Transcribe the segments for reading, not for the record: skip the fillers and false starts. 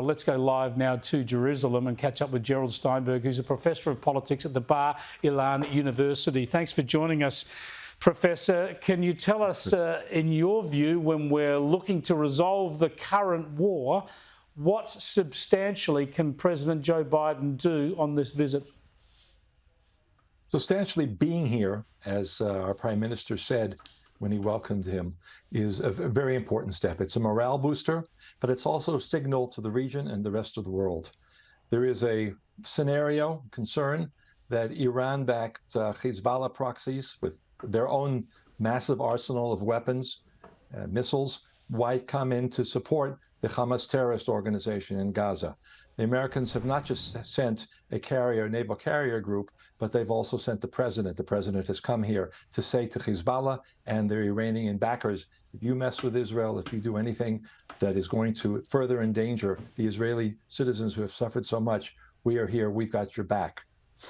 Let's go live now to Jerusalem and catch up with Gerald Steinberg, who's a professor of politics at the Bar Ilan University. Thanks for joining us, Professor. Can you tell us, in your view, when we're looking to resolve the current war, what substantially can President Joe Biden do on this visit? Substantially being here, as our Prime Minister said when he welcomed him, is a very important step. It's a morale booster, but it's also a signal to the region and the rest of the world. There is a concern that Iran-backed Hezbollah proxies with their own massive arsenal of weapons, missiles, might come in to support the Hamas terrorist organization in Gaza. The Americans have not just sent a naval carrier group, but they've also sent the president. The president has come here to say to Hezbollah and their Iranian backers, if you mess with Israel, if you do anything that is going to further endanger the Israeli citizens who have suffered so much, we are here, we've got your back.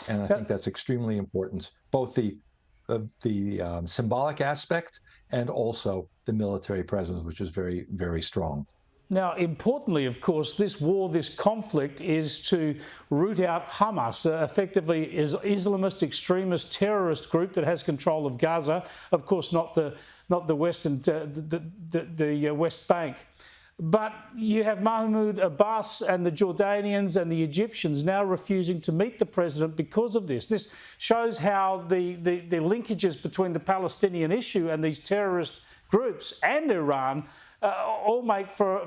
And I think that's extremely important, both the symbolic aspect and also the military presence, which is very, very strong. Now, importantly, of course, this war, this conflict is to root out Hamas, effectively is Islamist, extremist, terrorist group that has control of Gaza. Of course, not the Western, the West Bank. But you have Mahmoud Abbas and the Jordanians and the Egyptians now refusing to meet the president because of this. This shows how the linkages between the Palestinian issue and these terrorist groups and Iran all make for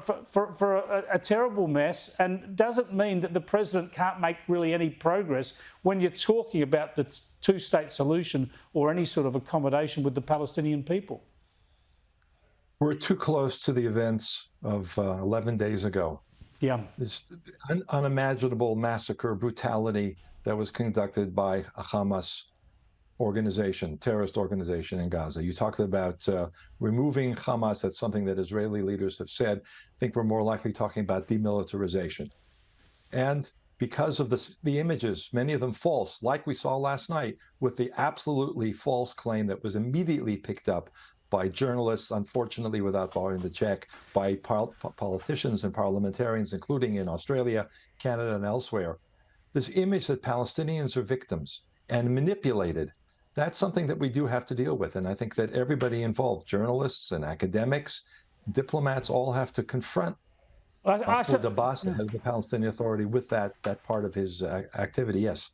a terrible mess, and doesn't mean that the president can't make really any progress when you're talking about the two-state solution or any sort of accommodation with the Palestinian people. We're too close to the events of 11 days ago. Yeah. This unimaginable massacre, brutality that was conducted by a Hamas organization, terrorist organization in Gaza. You talked about removing Hamas. That's something that Israeli leaders have said. I think we're more likely talking about demilitarization. And because of the images, many of them false, like we saw last night with the absolutely false claim that was immediately picked up by journalists, unfortunately without bothering to check, by politicians and parliamentarians, including in Australia, Canada, and elsewhere. This image that Palestinians are victims and manipulated, that's something that we do have to deal with. And I think that everybody involved, journalists and academics, diplomats, all have to confront Mahmoud Abbas, the head of the Palestinian Authority, with that part of his activity, yes.